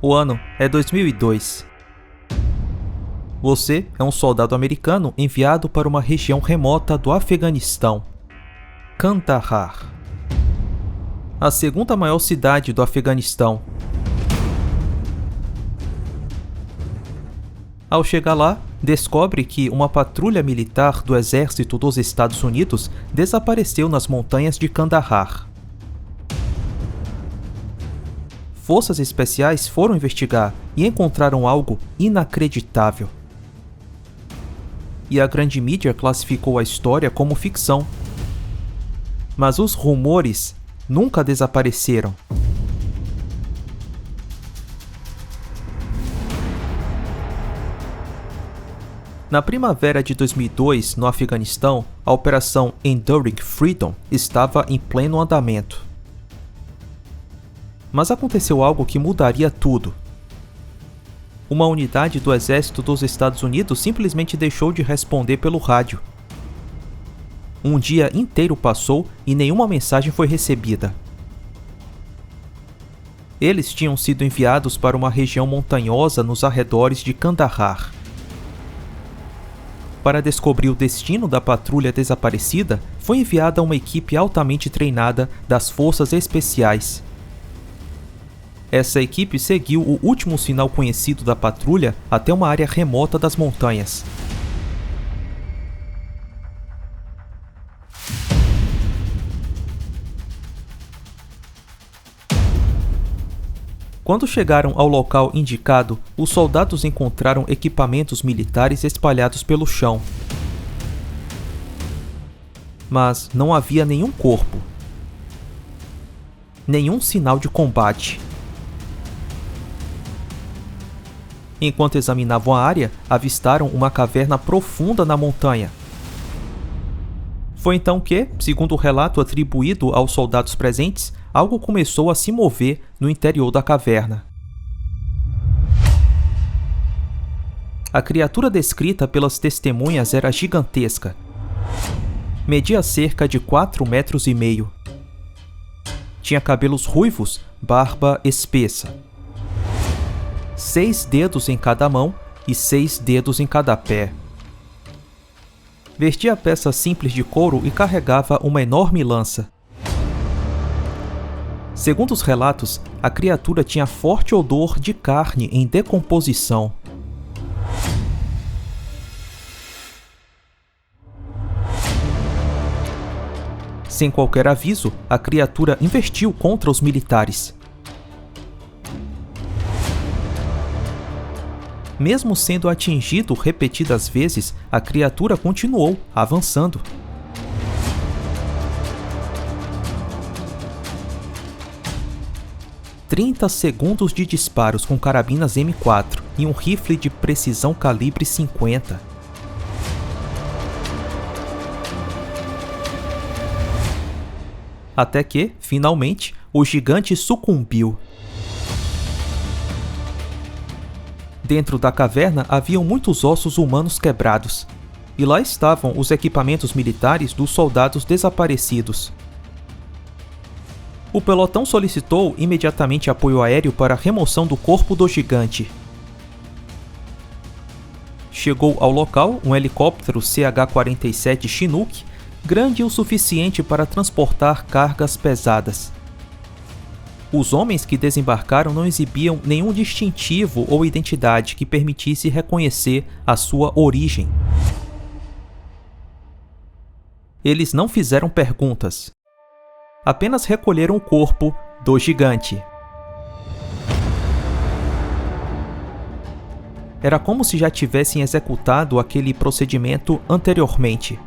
O ano é 2002. Você é um soldado americano enviado para uma região remota do Afeganistão, Kandahar, a segunda maior cidade do Afeganistão. Ao chegar lá, descobre que uma patrulha militar do exército dos Estados Unidos desapareceu nas montanhas de Kandahar. Forças especiais foram investigar e encontraram algo inacreditável. E a grande mídia classificou a história como ficção. Mas os rumores nunca desapareceram. Na primavera de 2002, no Afeganistão, a Operação Enduring Freedom estava em pleno andamento. Mas aconteceu algo que mudaria tudo. Uma unidade do exército dos Estados Unidos simplesmente deixou de responder pelo rádio. Um dia inteiro passou e nenhuma mensagem foi recebida. Eles tinham sido enviados para uma região montanhosa nos arredores de Kandahar. Para descobrir o destino da patrulha desaparecida, foi enviada uma equipe altamente treinada das Forças Especiais. Essa equipe seguiu o último sinal conhecido da patrulha até uma área remota das montanhas. Quando chegaram ao local indicado, os soldados encontraram equipamentos militares espalhados pelo chão. Mas não havia nenhum corpo. Nenhum sinal de combate. Enquanto examinavam a área, avistaram uma caverna profunda na montanha. Foi então que, segundo o relato atribuído aos soldados presentes, algo começou a se mover no interior da caverna. A criatura descrita pelas testemunhas era gigantesca. Media cerca de 4,5 metros. Tinha cabelos ruivos, barba espessa. 6 dedos em cada mão e 6 dedos em cada pé. Vestia peças simples de couro e carregava uma enorme lança. Segundo os relatos, a criatura tinha forte odor de carne em decomposição. Sem qualquer aviso, a criatura investiu contra os militares. Mesmo sendo atingido repetidas vezes, a criatura continuou avançando. "30 segundos de disparos com carabinas M4 e um rifle de precisão calibre 50. Até que, finalmente, o gigante sucumbiu. Dentro da caverna haviam muitos ossos humanos quebrados, e lá estavam os equipamentos militares dos soldados desaparecidos. O pelotão solicitou imediatamente apoio aéreo para a remoção do corpo do gigante. Chegou ao local um helicóptero CH-47 Chinook, grande o suficiente para transportar cargas pesadas. Os homens que desembarcaram não exibiam nenhum distintivo ou identidade que permitisse reconhecer a sua origem. Eles não fizeram perguntas. Apenas recolheram o corpo do gigante. Era como se já tivessem executado aquele procedimento anteriormente.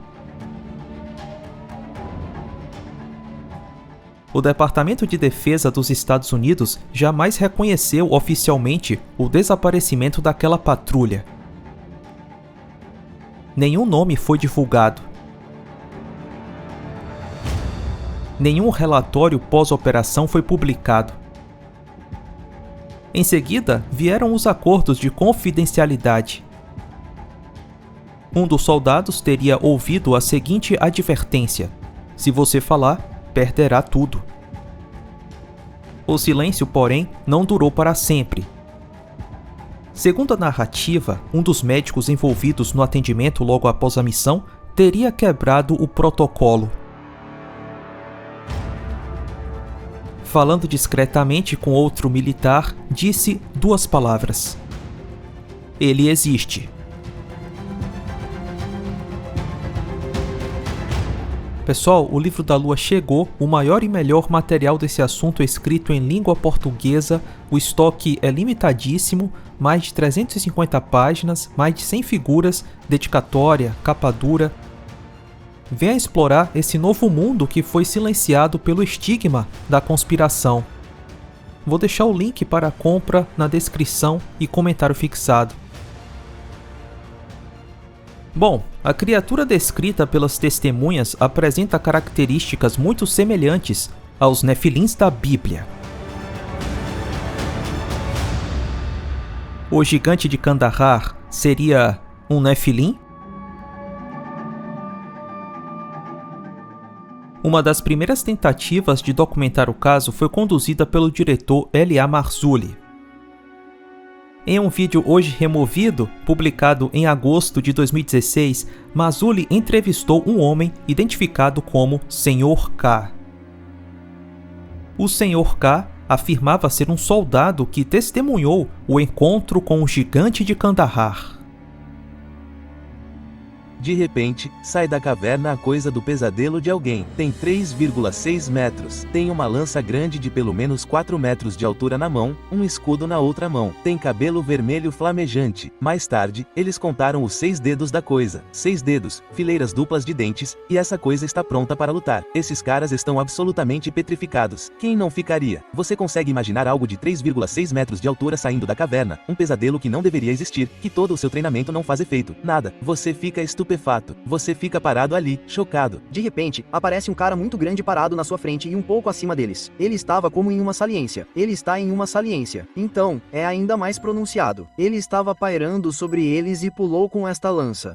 O Departamento de Defesa dos Estados Unidos jamais reconheceu oficialmente o desaparecimento daquela patrulha. Nenhum nome foi divulgado. Nenhum relatório pós-operação foi publicado. Em seguida, vieram os acordos de confidencialidade. Um dos soldados teria ouvido a seguinte advertência: "Se você falar, perderá tudo." O silêncio, porém, não durou para sempre, Segundo a narrativa, um dos médicos envolvidos no atendimento logo após a missão teria quebrado o protocolo. Falando discretamente com outro militar, disse 2 palavras: "Ele existe." Pessoal, o Livro da Lua chegou, o maior e melhor material desse assunto escrito em língua portuguesa, o estoque é limitadíssimo, mais de 350 páginas, mais de 100 figuras, dedicatória, capa dura. Venha explorar esse novo mundo que foi silenciado pelo estigma da conspiração. Vou deixar o link para a compra na descrição e comentário fixado. Bom, a criatura descrita pelas testemunhas apresenta características muito semelhantes aos Nefilins da Bíblia. O gigante de Kandahar seria um Nefilim? Uma das primeiras tentativas de documentar o caso foi conduzida pelo diretor Elia Marzulli. Em um vídeo hoje removido, publicado em agosto de 2016, Marzulli entrevistou um homem identificado como Sr. K. O Sr. K afirmava ser um soldado que testemunhou o encontro com o gigante de Kandahar. De repente, sai da caverna a coisa do pesadelo de alguém. Tem 3,6 metros. Tem uma lança grande de pelo menos 4 metros de altura na mão, um escudo na outra mão. Tem cabelo vermelho flamejante. Mais tarde, eles contaram os 6 dedos da coisa. 6 dedos, fileiras duplas de dentes, e essa coisa está pronta para lutar. Esses caras estão absolutamente petrificados. Quem não ficaria? Você consegue imaginar algo de 3,6 metros de altura saindo da caverna? Um pesadelo que não deveria existir, que todo o seu treinamento não faz efeito. Nada. Você fica estupefato. Você fica parado ali, chocado. De repente, aparece um cara muito grande parado na sua frente e um pouco acima deles. Ele estava como em uma saliência. Ele está em uma saliência. Então, é ainda mais pronunciado. Ele estava pairando sobre eles e pulou com esta lança.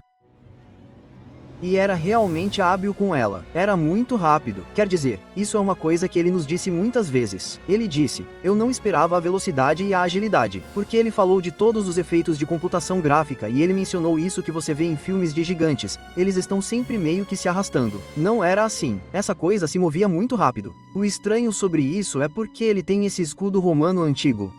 E era realmente hábil com ela. Era muito rápido. Quer dizer, isso é uma coisa que ele nos disse muitas vezes. Ele disse, eu não esperava a velocidade e a agilidade, porque ele falou de todos os efeitos de computação gráfica e ele mencionou isso que você vê em filmes de gigantes. Eles estão sempre meio que se arrastando. Não era assim. Essa coisa se movia muito rápido. O estranho sobre isso é porque ele tem esse escudo romano antigo.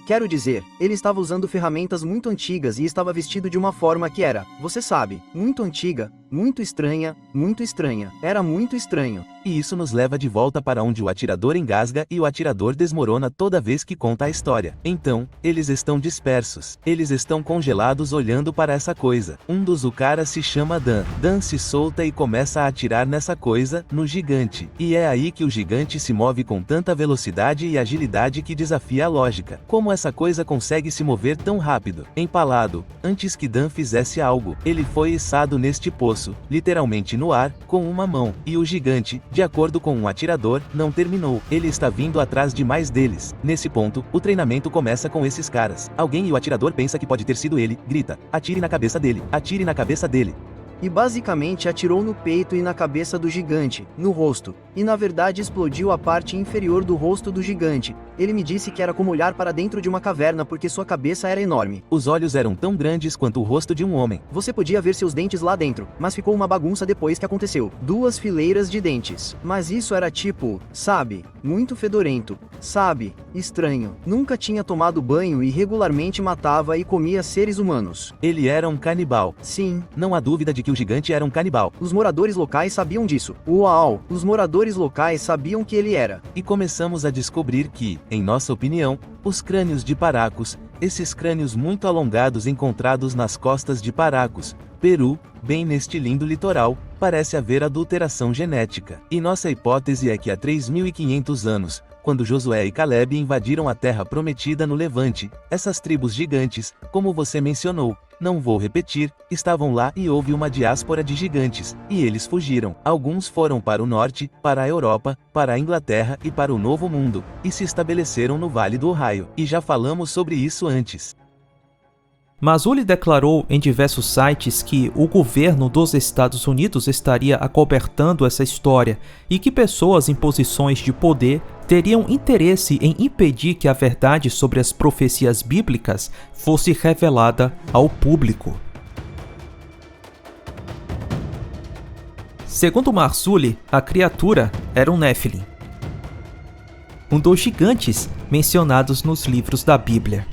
Quero dizer, ele estava usando ferramentas muito antigas e estava vestido de uma forma que era, você sabe, muito antiga, muito estranha, muito estranha. Era muito estranho. E isso nos leva de volta para onde o atirador engasga e o atirador desmorona toda vez que conta a história. Então, eles estão dispersos. Eles estão congelados olhando para essa coisa. Um dos caras se chama Dan. Dan se solta e começa a atirar nessa coisa, no gigante. E é aí que o gigante se move com tanta velocidade e agilidade que desafia a lógica. Como essa coisa consegue se mover tão rápido? Empalado. Antes que Dan fizesse algo, ele foi içado neste poço, literalmente no ar, com uma mão. E o gigante, de acordo com um atirador, não terminou. Ele está vindo atrás de mais deles. Nesse ponto, o treinamento começa com esses caras. Alguém e o atirador pensa que pode ter sido ele, grita, atire na cabeça dele, atire na cabeça dele. E basicamente atirou no peito e na cabeça do gigante, no rosto, e na verdade explodiu a parte inferior do rosto do gigante. Ele me disse que era como olhar para dentro de uma caverna porque sua cabeça era enorme. Os olhos eram tão grandes quanto o rosto de um homem. Você podia ver seus dentes lá dentro, mas ficou uma bagunça depois que aconteceu. 2 fileiras de dentes. Mas isso era tipo, sabe, muito fedorento, sabe, estranho. Nunca tinha tomado banho e regularmente matava e comia seres humanos. Ele era um canibal. Sim. Não há dúvida de que o gigante era um canibal. Os moradores locais sabiam disso. Uau! Os moradores locais sabiam que ele era. E começamos a descobrir que, em nossa opinião, os crânios de Paracos, esses crânios muito alongados encontrados nas costas de Paracos, Peru, bem neste lindo litoral, parece haver adulteração genética. E nossa hipótese é que há 3.500 anos, quando Josué e Caleb invadiram a terra prometida no Levante, essas tribos gigantes, como você mencionou, não vou repetir, estavam lá e houve uma diáspora de gigantes, e eles fugiram. Alguns foram para o norte, para a Europa, para a Inglaterra e para o Novo Mundo, e se estabeleceram no Vale do Ohio. E já falamos sobre isso antes. Marzulli declarou em diversos sites que o governo dos Estados Unidos estaria acobertando essa história e que pessoas em posições de poder teriam interesse em impedir que a verdade sobre as profecias bíblicas fosse revelada ao público. Segundo Marzulli, a criatura era um Nephilim, um dos gigantes mencionados nos livros da Bíblia.